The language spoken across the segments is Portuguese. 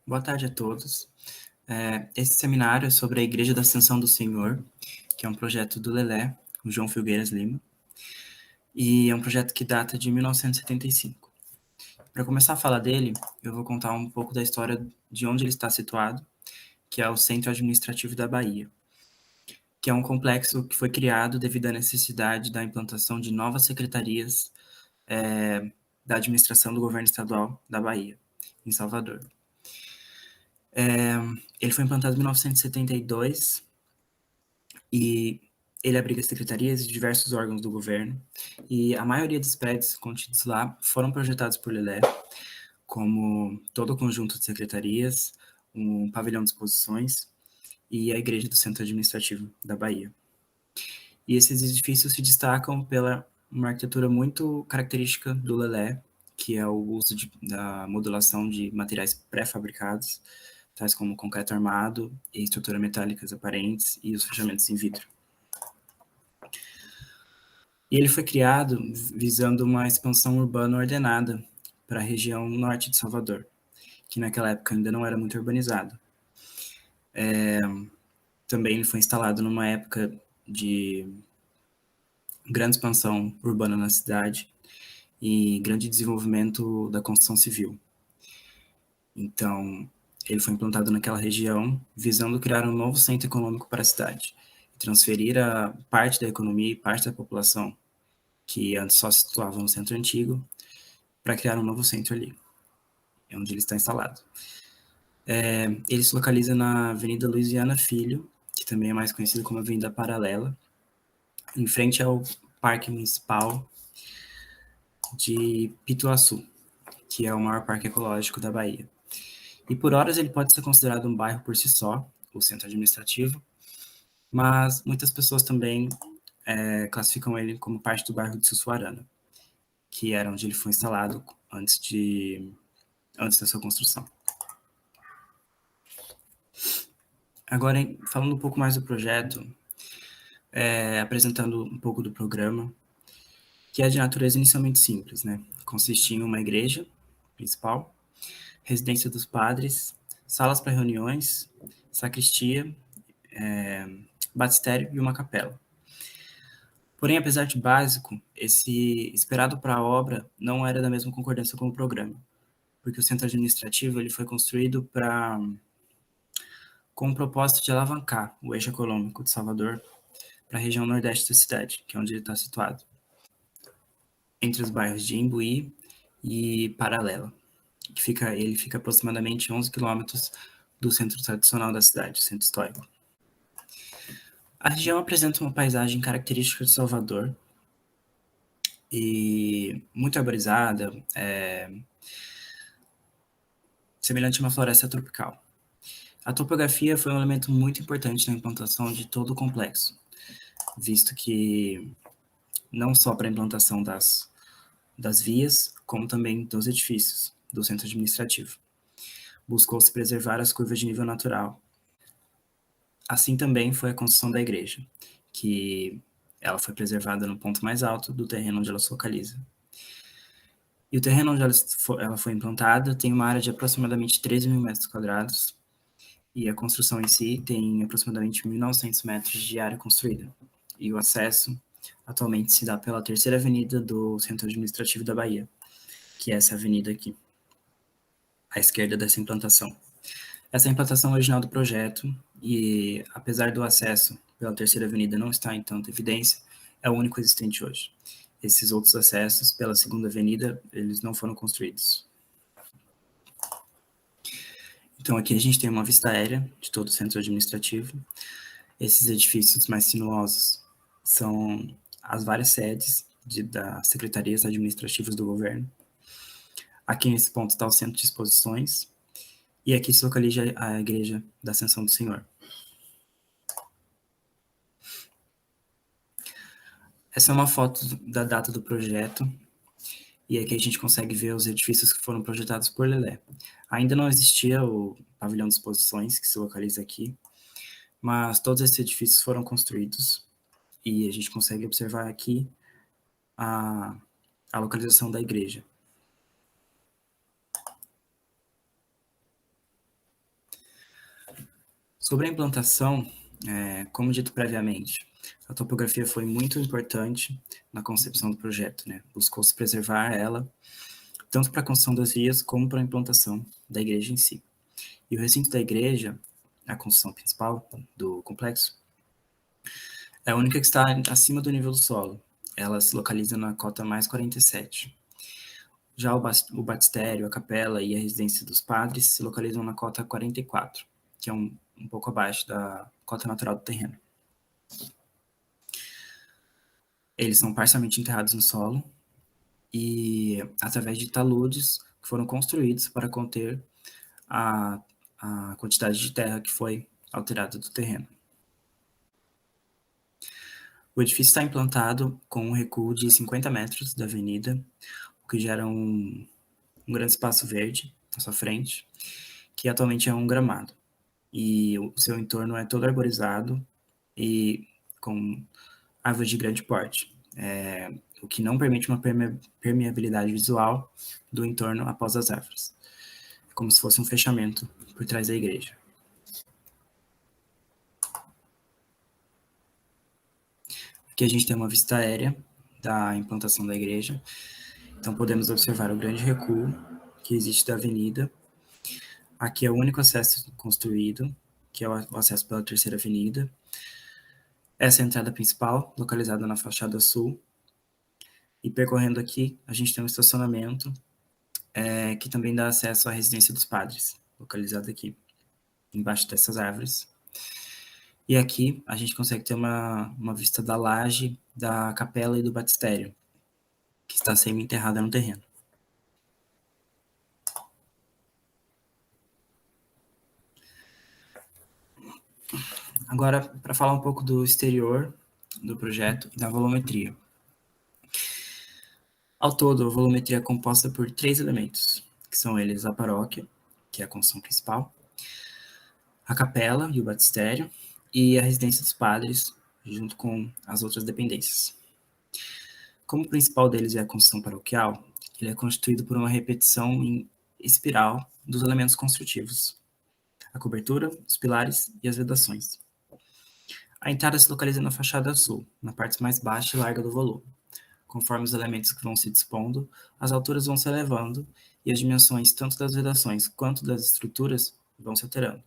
Boa tarde a todos. Esse seminário é sobre a Igreja da Ascensão do Senhor, que é um projeto do Lelé, o João Filgueiras Lima, e é um projeto que data de 1975. Para começar a falar dele, eu vou contar um pouco da história de onde ele está situado, que é o Centro Administrativo da Bahia, que é um complexo que foi criado devido à necessidade da implantação de novas secretarias da administração do governo estadual da Bahia, em Salvador. Ele foi implantado em 1972 e ele abriga secretarias de diversos órgãos do governo, e a maioria dos prédios contidos lá foram projetados por Lelé, como todo o conjunto de secretarias, um pavilhão de exposições e a igreja do Centro Administrativo da Bahia. E esses edifícios se destacam pela uma arquitetura muito característica do Lelé, que é o uso da modulação de materiais pré-fabricados, tais como concreto armado e estrutura metálicas aparentes e os fechamentos em vidro. E ele foi criado visando uma expansão urbana ordenada para a região norte de Salvador, que naquela época ainda não era muito urbanizado. Também ele foi instalado numa época de grande expansão urbana na cidade e grande desenvolvimento da construção civil. Então, ele foi implantado naquela região visando criar um novo centro econômico para a cidade, transferir a parte da economia e parte da população que antes só se situava no centro antigo para criar um novo centro ali, onde ele está instalado. Ele se localiza na Avenida Luiziana Filho, que também é mais conhecido como Avenida Paralela, em frente ao Parque Municipal de Pituaçu, que é o maior parque ecológico da Bahia. E por horas ele pode ser considerado um bairro por si só, o centro administrativo, mas muitas pessoas também classificam ele como parte do bairro de Sussuarana, que era onde ele foi instalado antes da sua construção. Agora, falando um pouco mais do projeto, apresentando um pouco do programa, que é de natureza inicialmente simples, né? Consiste em uma igreja principal, residência dos padres, salas para reuniões, sacristia, batistério e uma capela. Porém, apesar de básico, esse esperado para a obra não era da mesma concordância com o programa, porque o centro administrativo ele foi construído com o propósito de alavancar o eixo econômico de Salvador para a região nordeste da cidade, que é onde ele está situado, entre os bairros de Imbuí e Paralela. Ele fica aproximadamente 11 quilômetros do centro tradicional da cidade, centro histórico. A região apresenta uma paisagem característica de Salvador e muito arborizada, semelhante a uma floresta tropical. A topografia foi um elemento muito importante na implantação de todo o complexo, visto que não só para a implantação das vias, como também dos edifícios do centro administrativo. Buscou-se preservar as curvas de nível natural. Assim também foi a construção da igreja, que ela foi preservada no ponto mais alto do terreno onde ela se localiza. E o terreno onde ela foi implantada tem uma área de aproximadamente 13 mil metros quadrados, e a construção em si tem aproximadamente 1.900 metros de área construída. E o acesso atualmente se dá pela terceira avenida do Centro Administrativo da Bahia, que é essa avenida aqui, à esquerda dessa implantação. Essa é a implantação original do projeto e, apesar do acesso pela terceira avenida não estar em tanta evidência, é o único existente hoje. Esses outros acessos pela segunda avenida, eles não foram construídos. Então aqui a gente tem uma vista aérea de todo o centro administrativo. Esses edifícios mais sinuosos são as várias sedes das secretarias administrativas do governo. Aqui nesse ponto está o centro de exposições, e aqui se localiza a Igreja da Ascensão do Senhor. Essa é uma foto da data do projeto, e aqui a gente consegue ver os edifícios que foram projetados por Lelé. Ainda não existia o pavilhão de exposições, que se localiza aqui, mas todos esses edifícios foram construídos, e a gente consegue observar aqui a localização da igreja. Sobre a implantação, como dito previamente, a topografia foi muito importante na concepção do projeto, né? Buscou-se preservar ela, tanto para a construção das vias como para a implantação da igreja em si. E o recinto da igreja, a construção principal do complexo, é a única que está acima do nível do solo. Ela se localiza na cota mais 47. Já o batistério, a capela e a residência dos padres se localizam na cota 44, que é um pouco abaixo da cota natural do terreno. Eles são parcialmente enterrados no solo e através de taludes que foram construídos para conter a, a quantidade de terra que foi alterada do terreno. O edifício está implantado com um recuo de 50 metros da avenida, o que gera um grande espaço verde à sua frente, que atualmente é um gramado. E o seu entorno é todo arborizado e com árvores de grande porte, o que não permite uma permeabilidade visual do entorno após as árvores. É como se fosse um fechamento por trás da igreja. Aqui a gente tem uma vista aérea da implantação da igreja. Então podemos observar o grande recuo que existe da avenida. Aqui é o único acesso construído, que é o acesso pela terceira avenida. Essa é a entrada principal, localizada na fachada sul. E percorrendo aqui, a gente tem um estacionamento que também dá acesso à residência dos padres, localizada aqui, embaixo dessas árvores. E aqui a gente consegue ter uma vista da laje, da capela e do batistério, que está semi-enterrada no terreno. Agora, para falar um pouco do exterior do projeto e da volumetria. Ao todo, a volumetria é composta por 3 elementos, que são eles a paróquia, que é a construção principal, a capela e o batistério, e a residência dos padres, junto com as outras dependências. Como o principal deles é a construção paroquial, ele é constituído por uma repetição em espiral dos elementos construtivos, a cobertura, os pilares e as vedações. A entrada se localiza na fachada sul, na parte mais baixa e larga do volume. Conforme os elementos que vão se dispondo, as alturas vão se elevando e as dimensões tanto das vedações quanto das estruturas vão se alterando.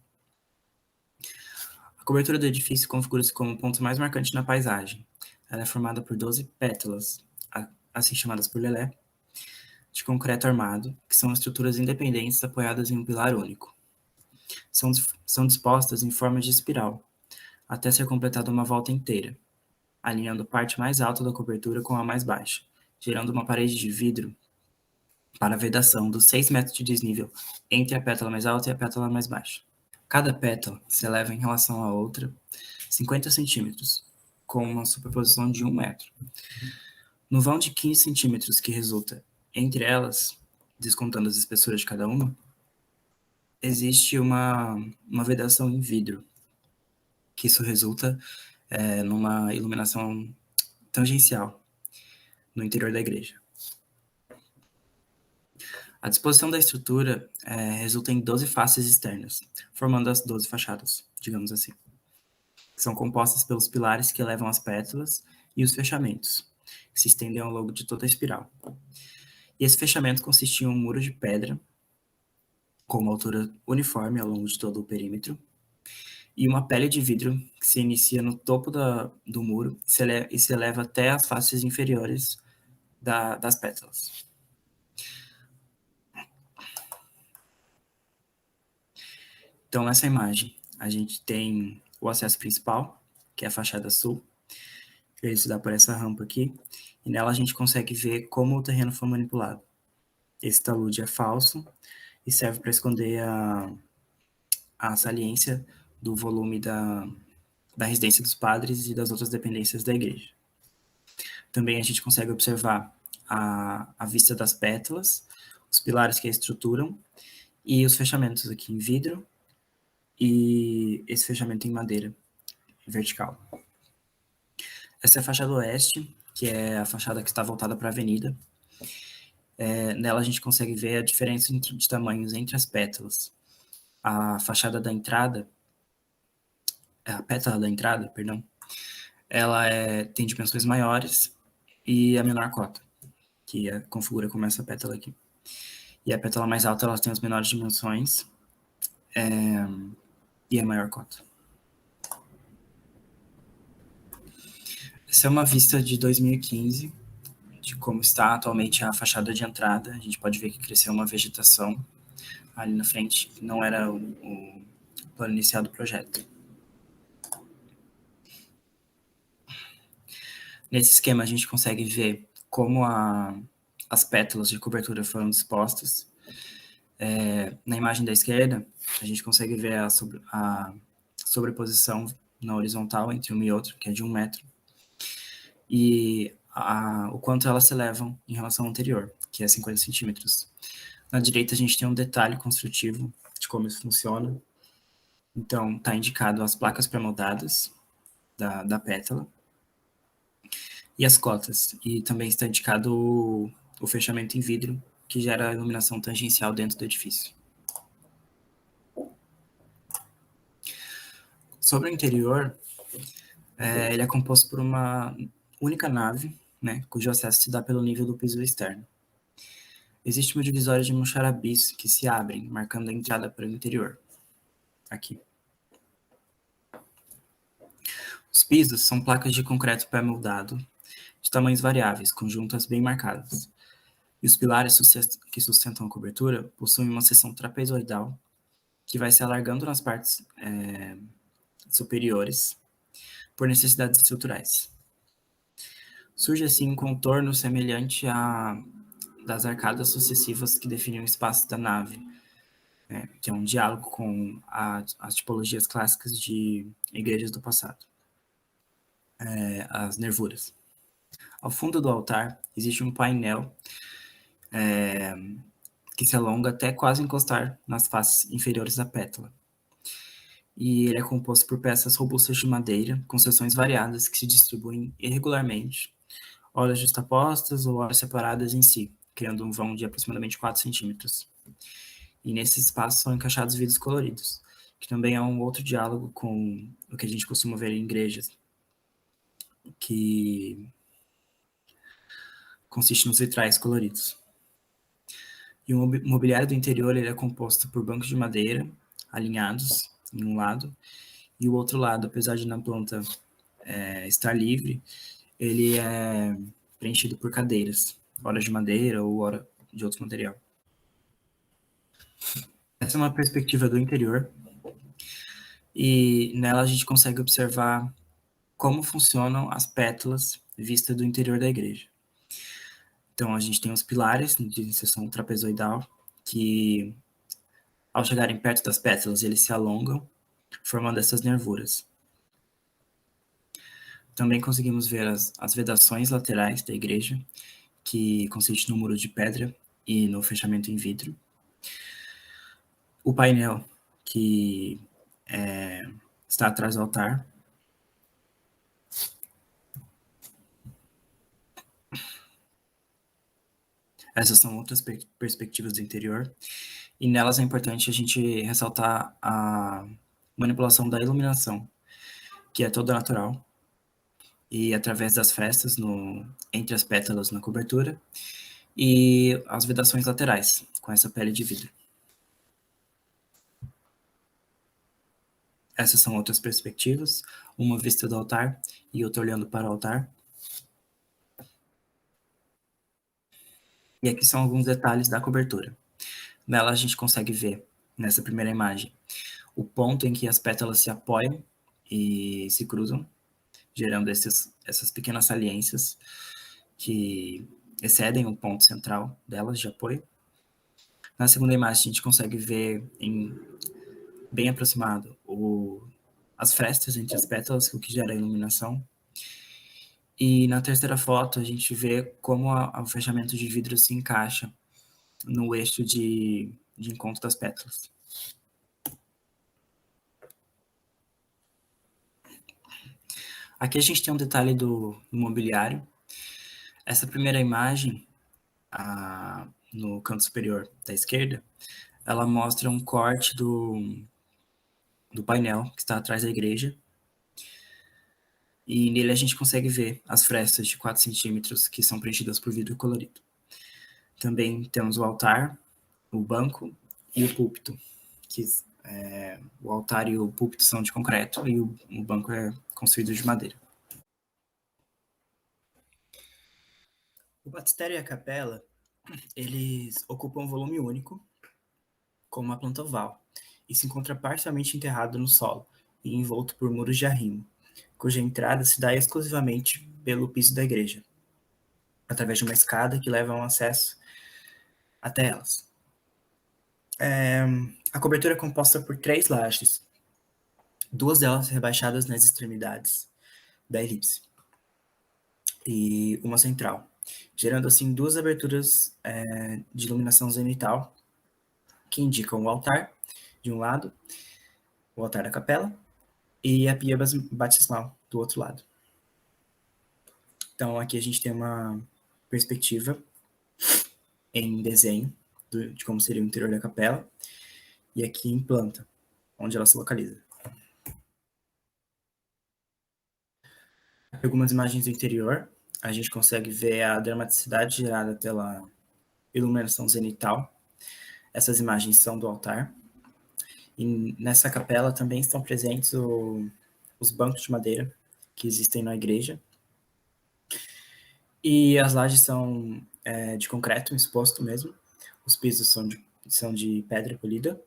A cobertura do edifício configura-se como o ponto mais marcante na paisagem. Ela é formada por 12 pétalas, assim chamadas por Lelé, de concreto armado, que são estruturas independentes apoiadas em um pilar único. São dispostas em forma de espiral, até ser completada uma volta inteira, alinhando a parte mais alta da cobertura com a mais baixa, gerando uma parede de vidro para a vedação dos 6 metros de desnível entre a pétala mais alta e a pétala mais baixa. Cada pétala se eleva em relação à outra 50 centímetros, com uma superposição de 1 metro. No vão de 15 centímetros que resulta entre elas, descontando as espessuras de cada uma, existe uma vedação em vidro, que isso resulta numa iluminação tangencial no interior da igreja. A disposição da estrutura resulta em 12 faces externas, formando as 12 fachadas, digamos assim. São compostas pelos pilares que elevam as pétalas e os fechamentos, que se estendem ao longo de toda a espiral. E esse fechamento consiste em um muro de pedra, com uma altura uniforme ao longo de todo o perímetro, e uma pele de vidro que se inicia no topo do muro e se eleva até as faces inferiores das pétalas. Então, nessa imagem, a gente tem o acesso principal, que é a fachada sul. Ele se dá por essa rampa aqui, e nela a gente consegue ver como o terreno foi manipulado. Esse talude é falso e serve para esconder a saliência do volume da residência dos padres e das outras dependências da igreja. Também a gente consegue observar a vista das pétalas, os pilares que a estruturam e os fechamentos aqui em vidro e esse fechamento em madeira vertical. Essa é a fachada oeste, que é a fachada que está voltada para a avenida. Nela a gente consegue ver a diferença de tamanhos entre as pétalas. A fachada da entrada a pétala da entrada, perdão, ela tem dimensões maiores e a menor cota, que configura como essa pétala aqui. E a pétala mais alta, ela tem as menores dimensões e a maior cota. Essa é uma vista de 2015, de como está atualmente a fachada de entrada. A gente pode ver que cresceu uma vegetação ali na frente, que não era o plano inicial do projeto. Nesse esquema, a gente consegue ver como as pétalas de cobertura foram dispostas. Na imagem da esquerda, a gente consegue ver a sobreposição na horizontal entre uma e outra, que é de 1 metro, e o quanto elas se elevam em relação ao anterior, que é 50 centímetros. Na direita, a gente tem um detalhe construtivo de como isso funciona. Então, está indicado as placas pré-moldadas da pétala e as cotas. E também está indicado o fechamento em vidro, que gera a iluminação tangencial dentro do edifício. Sobre o interior, ele é composto por uma única nave, né, cujo acesso se dá pelo nível do piso externo. Existe uma divisória de muxarabis que se abrem, marcando a entrada para o interior. Aqui. Os pisos são placas de concreto pré-moldado, de tamanhos variáveis, com juntas bem marcadas. E os pilares que sustentam a cobertura possuem uma seção trapezoidal que vai se alargando nas partes superiores por necessidades estruturais. Surge assim um contorno semelhante das arcadas sucessivas que definem o espaço da nave, que é um diálogo com as tipologias clássicas de igrejas do passado, as nervuras. Ao fundo do altar existe um painel que se alonga até quase encostar nas faces inferiores da pétala. E ele é composto por peças robustas de madeira, com seções variadas que se distribuem irregularmente, ora justapostas ou ora separadas em si, criando um vão de aproximadamente 4 centímetros. E nesses espaços são encaixados vidros coloridos, que também é um outro diálogo com o que a gente costuma ver em igrejas, que consiste nos vitrais coloridos. E o mobiliário do interior ele é composto por bancos de madeira, alinhados em um lado, e o outro lado, apesar de na planta estar livre, ele é preenchido por cadeiras, ora de madeira ou ora de outro material. Essa é uma perspectiva do interior, e nela a gente consegue observar como funcionam as pétalas vistas do interior da igreja. Então, a gente tem os pilares de seção trapezoidal, que, ao chegarem perto das pétalas, eles se alongam, formando essas nervuras. Também conseguimos ver as vedações laterais da igreja, que consiste no muro de pedra e no fechamento em vidro. O painel, que está atrás do altar. Essas são outras perspectivas do interior. E nelas é importante a gente ressaltar a manipulação da iluminação, que é toda natural, e através das frestas entre as pétalas na cobertura, e as vedações laterais, com essa pele de vidro. Essas são outras perspectivas, uma vista do altar e outra olhando para o altar. E aqui são alguns detalhes da cobertura. Nela a gente consegue ver, nessa primeira imagem, o ponto em que as pétalas se apoiam e se cruzam, gerando essas pequenas saliências que excedem o ponto central delas de apoio. Na segunda imagem a gente consegue ver bem aproximado as frestas entre as pétalas, o que gera a iluminação. E na terceira foto a gente vê como o fechamento de vidro se encaixa no eixo de encontro das pétalas. Aqui a gente tem um detalhe do mobiliário. Essa primeira imagem, no canto superior da esquerda, ela mostra um corte do painel que está atrás da igreja, E nele a gente consegue ver as frestas de 4 centímetros que são preenchidas por vidro colorido. Também temos o altar, o banco e o púlpito, que o altar e o púlpito são de concreto e o banco é construído de madeira. O batistério e a capela, eles ocupam um volume único, como uma planta oval, e se encontra parcialmente enterrado no solo e envolto por muros de arrimo, cuja entrada se dá exclusivamente pelo piso da igreja, através de uma escada que leva um acesso até elas. A cobertura é composta por 3 lajes, 2 delas rebaixadas nas extremidades da elipse, e uma central, gerando assim 2 aberturas de iluminação zenital, que indicam o altar, de um lado, o altar da capela, e a pia batismal, do outro lado. Então, aqui a gente tem uma perspectiva em desenho de como seria o interior da capela, e aqui em planta, onde ela se localiza. Algumas imagens do interior, a gente consegue ver a dramaticidade gerada pela iluminação zenital. Essas imagens são do altar. E nessa capela também estão presentes os bancos de madeira que existem na igreja. E as lajes são de concreto exposto mesmo. Os pisos são de pedra polida.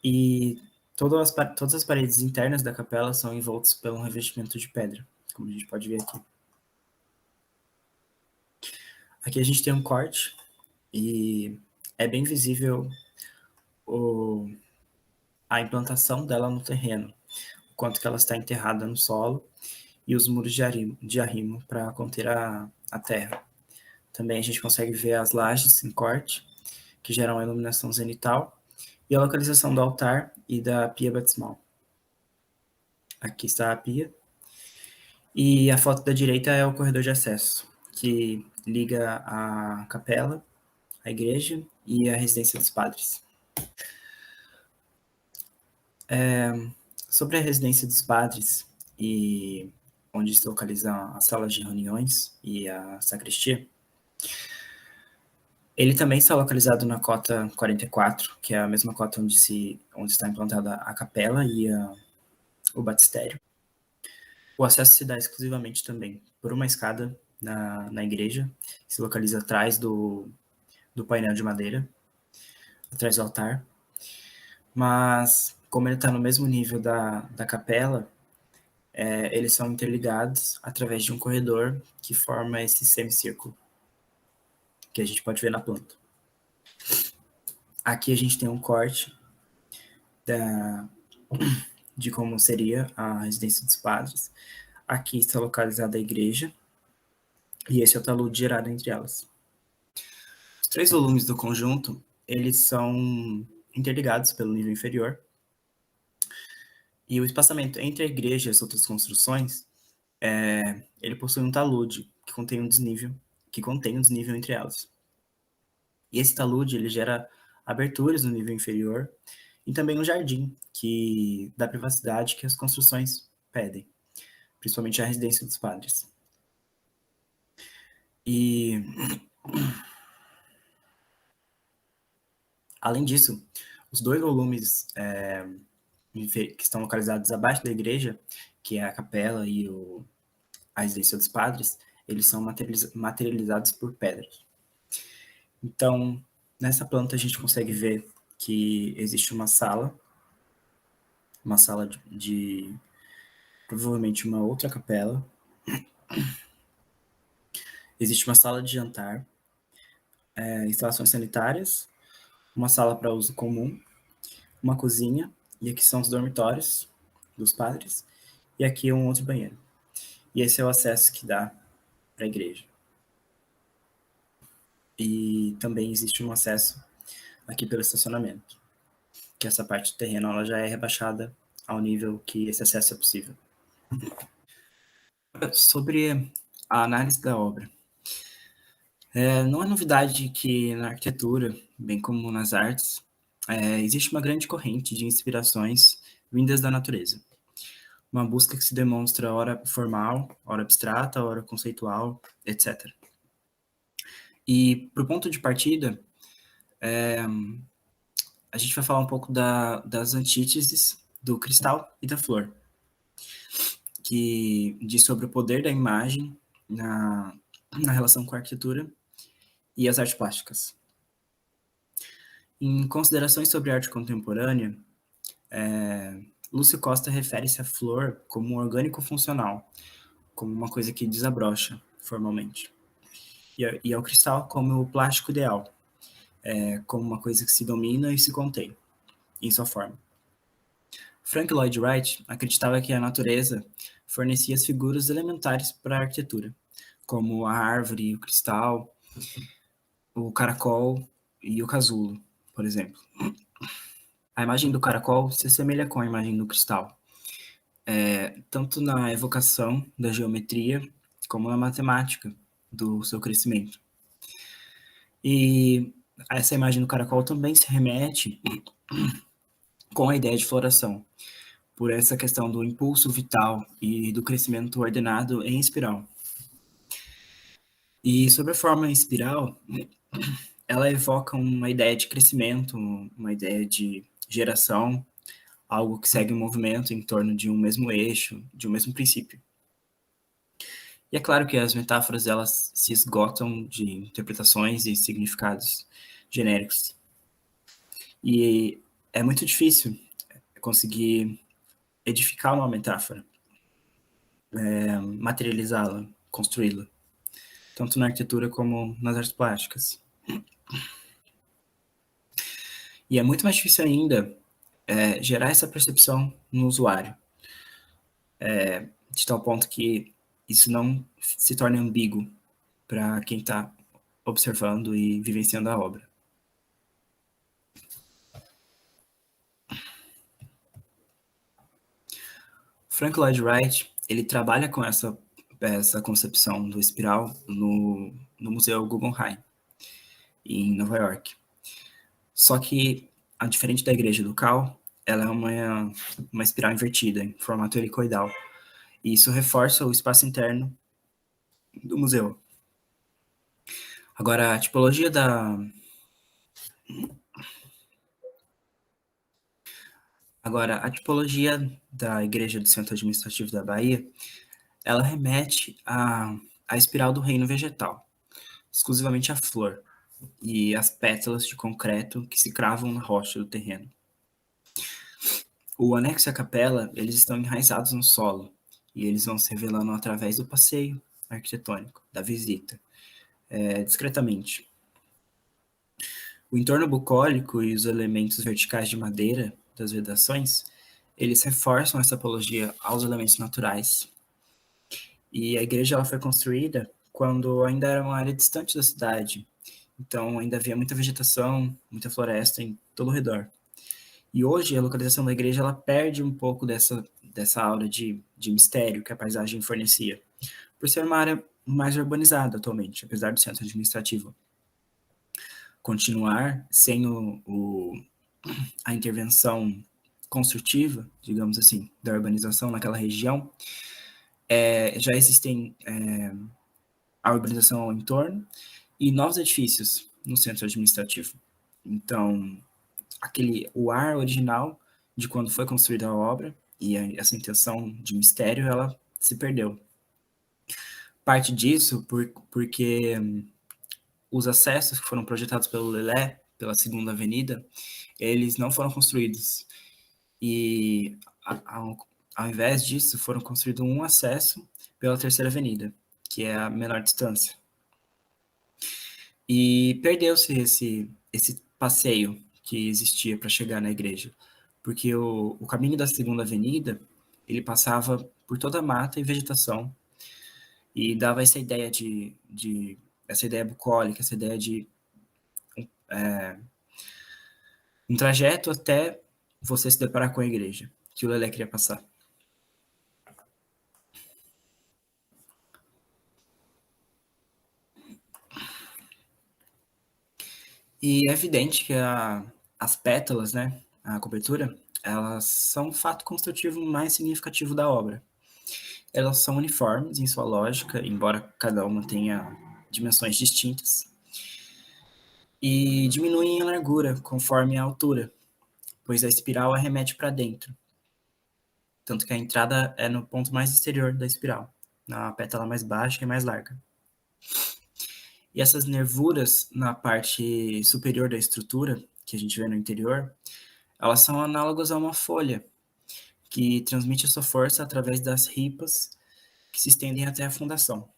E todas as paredes internas da capela são envoltas por um revestimento de pedra, como a gente pode ver aqui. Aqui a gente tem um corte e é bem visível a implantação dela no terreno, o quanto que ela está enterrada no solo e os muros de arrimo para conter a terra. Também a gente consegue ver as lajes em corte, que geram a iluminação zenital, e a localização do altar e da pia batismal. Aqui está a pia. E a foto da direita é o corredor de acesso, que liga a capela, a igreja e a residência dos padres. Sobre a residência dos padres e onde se localizam as salas de reuniões e a sacristia, ele também está localizado na cota 44, que é a mesma cota onde está implantada a capela e o batistério. O acesso se dá exclusivamente também por uma escada na igreja, que se localiza atrás do painel de madeira, atrás do altar. Mas, como ele está no mesmo nível da capela, eles são interligados através de um corredor que forma esse semicírculo, que a gente pode ver na planta. Aqui a gente tem um corte de como seria a residência dos padres. Aqui está localizada a igreja, e esse é o talude gerado entre elas. Os 3 volumes do conjunto, eles são interligados pelo nível inferior, e o espaçamento entre a igreja e as outras construções, ele possui um talude que contém um desnível entre elas. E esse talude, ele gera aberturas no nível inferior e também um jardim, que dá privacidade que as construções pedem, principalmente a residência dos padres. E, além disso, os 2 volumes que estão localizados abaixo da igreja, que é a capela e a residência dos padres, eles são materializados por pedras. Então, nessa planta a gente consegue ver que existe uma sala de provavelmente uma outra capela. Existe uma sala de jantar, instalações sanitárias, uma sala para uso comum, uma cozinha, e aqui são os dormitórios dos padres, e aqui um outro banheiro. E esse é o acesso que dá para a igreja. E também existe um acesso aqui pelo estacionamento, que essa parte do terreno ela já é rebaixada ao nível que esse acesso é possível. Sobre a análise da obra. Não é novidade que na arquitetura, bem como nas artes, existe uma grande corrente de inspirações vindas da natureza. uma busca que se demonstra ora formal, ora abstrata, ora conceitual, etc. E para o ponto de partida, a gente vai falar um pouco das antíteses do cristal e da flor, que diz sobre o poder da imagem na relação com a arquitetura e as artes plásticas. Em considerações sobre arte contemporânea, Lúcio Costa refere-se à flor como um orgânico funcional, como uma coisa que desabrocha formalmente, e ao cristal como o plástico ideal, como uma coisa que se domina e se contém em sua forma. Frank Lloyd Wright acreditava que a natureza fornecia as figuras elementares para a arquitetura, como a árvore, o cristal, o caracol e o casulo, por exemplo. A imagem do caracol se assemelha com a imagem do cristal, tanto na evocação da geometria como na matemática do seu crescimento. E essa imagem do caracol também se remete com a ideia de floração, por essa questão do impulso vital e do crescimento ordenado em espiral. E sobre a forma em espiral, ela evoca uma ideia de crescimento, uma ideia de geração, algo que segue um movimento em torno de um mesmo eixo, de um mesmo princípio. E é claro que as metáforas elas se esgotam de interpretações e significados genéricos. E é muito difícil conseguir edificar uma metáfora, materializá-la, construí-la, tanto na arquitetura como nas artes plásticas. E é muito mais difícil ainda gerar essa percepção no usuário, de tal ponto que isso não se torne ambíguo para quem está observando e vivenciando a obra. Frank Lloyd Wright, ele trabalha com essa concepção do espiral no Museu Guggenheim, em Nova York. Só que, diferente da Igreja do Cal, ela é uma espiral invertida, em formato helicoidal. E isso reforça o espaço interno do museu. Agora, a tipologia da Igreja do Centro Administrativo da Bahia, ela remete à espiral do reino vegetal, exclusivamente a flor e as pétalas de concreto que se cravam na rocha do terreno. O anexo e a capela, eles estão enraizados no solo e eles vão se revelando através do passeio arquitetônico, da visita, discretamente. O entorno bucólico e os elementos verticais de madeira das vedações, eles reforçam essa apologia aos elementos naturais. E a igreja ela foi construída quando ainda era uma área distante da cidade, então ainda havia muita vegetação, muita floresta em todo o redor. E hoje a localização da igreja ela perde um pouco dessa aura de mistério que a paisagem fornecia, por ser uma área mais urbanizada atualmente, apesar do centro administrativo continuar sem a intervenção construtiva, digamos assim, da urbanização naquela região. Já existem a urbanização ao entorno e novos edifícios no centro administrativo. Então, o ar original de quando foi construída a obra e essa intenção de mistério, ela se perdeu. Parte disso porque os acessos que foram projetados pelo Lelé, pela Segunda Avenida, eles não foram construídos. E, ao invés disso, foram construídos um acesso pela Terceira Avenida, que é a menor distância. E perdeu-se esse passeio que existia para chegar na igreja, porque o caminho da Segunda Avenida, ele passava por toda a mata e vegetação, e dava essa ideia essa ideia bucólica, essa ideia de um trajeto até você se deparar com a igreja, que o Lelé queria passar. E é evidente que as pétalas, né, a cobertura, elas são o fato construtivo mais significativo da obra. Elas são uniformes em sua lógica, embora cada uma tenha dimensões distintas, e diminuem em largura conforme a altura, pois a espiral arremete para dentro, tanto que a entrada é no ponto mais exterior da espiral, na pétala mais baixa e mais larga. E essas nervuras na parte superior da estrutura, que a gente vê no interior, elas são análogas a uma folha, que transmite a sua força através das ripas que se estendem até a fundação.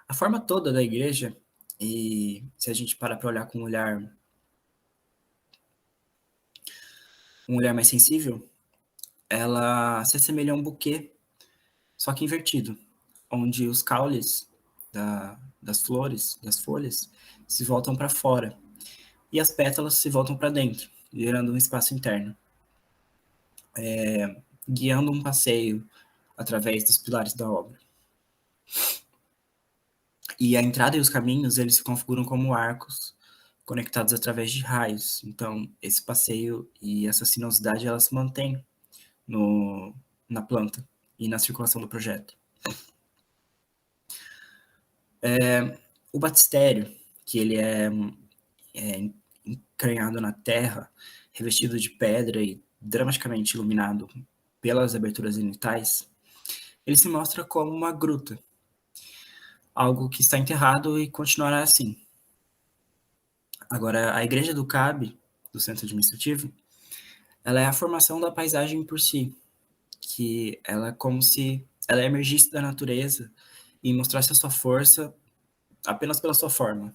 A forma toda da igreja, e se a gente parar para olhar com um olhar mais sensível, ela se assemelha a um buquê, só que invertido, onde os caules das flores, das folhas, se voltam para fora e as pétalas se voltam para dentro, gerando um espaço interno, guiando um passeio através dos pilares da obra. E a entrada e os caminhos, eles se configuram como arcos conectados através de raios. Então, esse passeio e essa sinuosidade, elas se mantêm na planta e na circulação do projeto. O batistério, que ele é encranhado na terra, revestido de pedra e dramaticamente iluminado pelas aberturas zenitais, ele se mostra como uma gruta, algo que está enterrado e continuará assim. Agora, a igreja do CAB, do Centro Administrativo, ela é a formação da paisagem por si, que ela é como se ela emergisse da natureza e mostrasse a sua força apenas pela sua forma.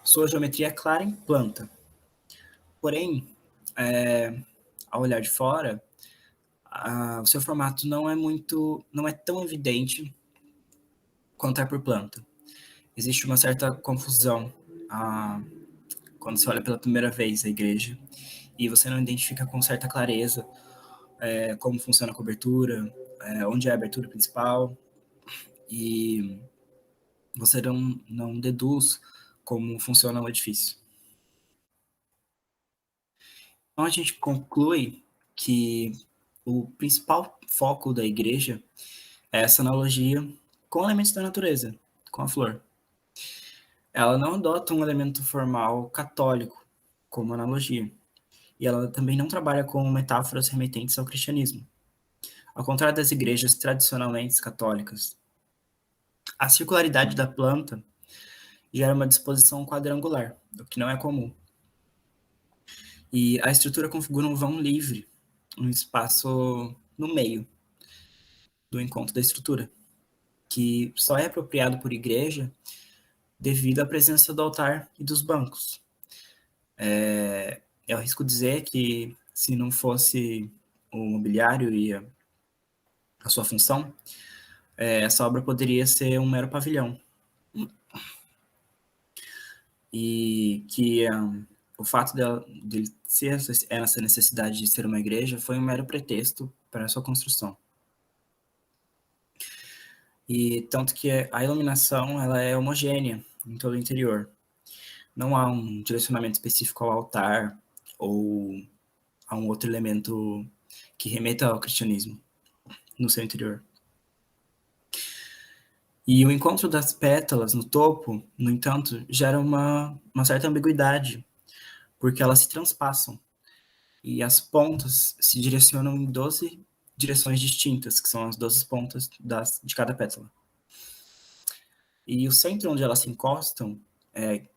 Sua geometria é clara em planta. Porém, ao olhar de fora, o seu formato não é tão evidente quanto é por planta. Existe uma certa confusão quando você olha pela primeira vez a igreja e você não identifica com certa clareza como funciona a cobertura, onde é a abertura principal, e você não deduz como funciona o edifício. Então a gente conclui que o principal foco da igreja é essa analogia com elementos da natureza, com a flor. Ela não adota um elemento formal católico como analogia, e ela também não trabalha com metáforas remetentes ao cristianismo. Ao contrário das igrejas tradicionalmente católicas, a circularidade da planta gera uma disposição quadrangular, o que não é comum. E a estrutura configura um vão livre, um espaço no meio do encontro da estrutura, que só é apropriado por igreja devido à presença do altar e dos bancos. Eu arrisco dizer que se não fosse o mobiliário e a sua função, essa obra poderia ser um mero pavilhão. E que o fato dele ser essa necessidade de ser uma igreja foi um mero pretexto para a sua construção. E tanto que a iluminação ela é homogênea em todo o interior. Não há um direcionamento específico ao altar ou a um outro elemento que remeta ao cristianismo no seu interior. E o encontro das pétalas no topo, no entanto, gera uma certa ambiguidade, porque elas se transpassam e as pontas se direcionam em 12 direções distintas, que são as 12 pontas de cada pétala. E o centro onde elas se encostam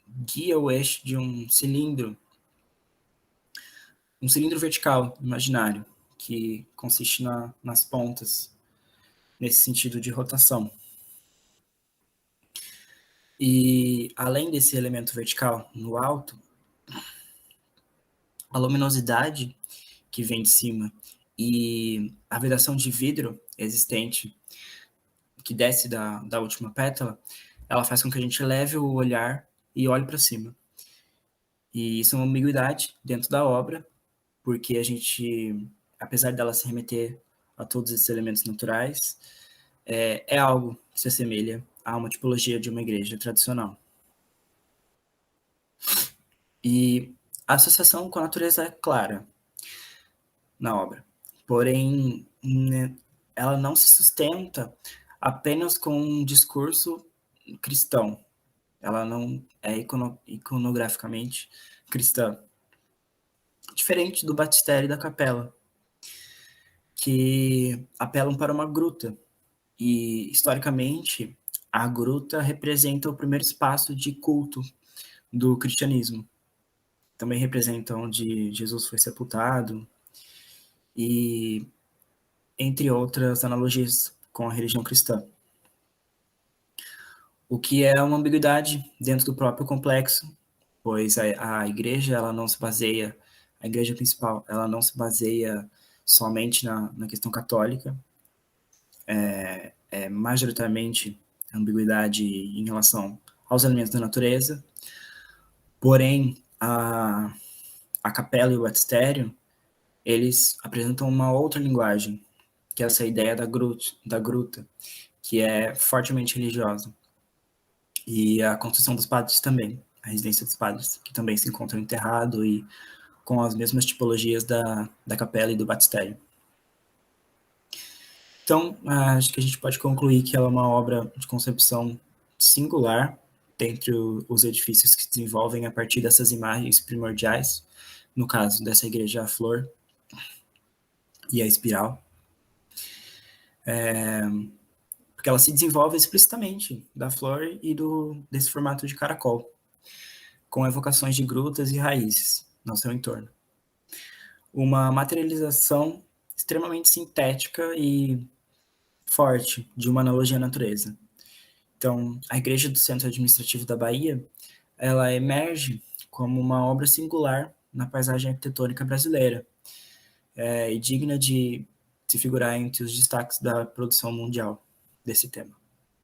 guia o eixo de um cilindro vertical imaginário, que consiste nas pontas, nesse sentido de rotação. E além desse elemento vertical no alto, a luminosidade que vem de cima e a vedação de vidro existente que desce da última pétala, ela faz com que a gente leve o olhar e olhe para cima. E isso é uma ambiguidade dentro da obra, porque a gente, apesar dela se remeter a todos esses elementos naturais, é algo que se assemelha a uma tipologia de uma igreja tradicional. E A associação com a natureza é clara na obra, porém, né, ela não se sustenta apenas com um discurso cristão. Ela não é iconograficamente cristã, diferente do batistério e da capela, que apelam para uma gruta. E, historicamente, a gruta representa o primeiro espaço de culto do cristianismo. Também representa onde Jesus foi sepultado, e entre outras analogias com a religião cristã. O que é uma ambiguidade dentro do próprio complexo, pois a igreja, ela não se baseia, a igreja principal, ela não se baseia somente na questão católica, é majoritariamente ambiguidade em relação aos elementos da natureza, porém, a capela e o batistério, eles apresentam uma outra linguagem, que é essa ideia da gruta, que é fortemente religiosa. E a construção dos padres também, a residência dos padres, que também se encontram enterrado e com as mesmas tipologias da capela e do batistério. Então, acho que a gente pode concluir que ela é uma obra de concepção singular dentre os edifícios que se desenvolvem a partir dessas imagens primordiais, no caso dessa igreja a flor e a espiral, porque ela se desenvolve explicitamente da flor e desse formato de caracol, com evocações de grutas e raízes no seu entorno. Uma materialização extremamente sintética e forte de uma analogia à natureza. Então, a Igreja do Centro Administrativo da Bahia, ela emerge como uma obra singular na paisagem arquitetônica brasileira, e digna de se figurar entre os destaques da produção mundial desse tema.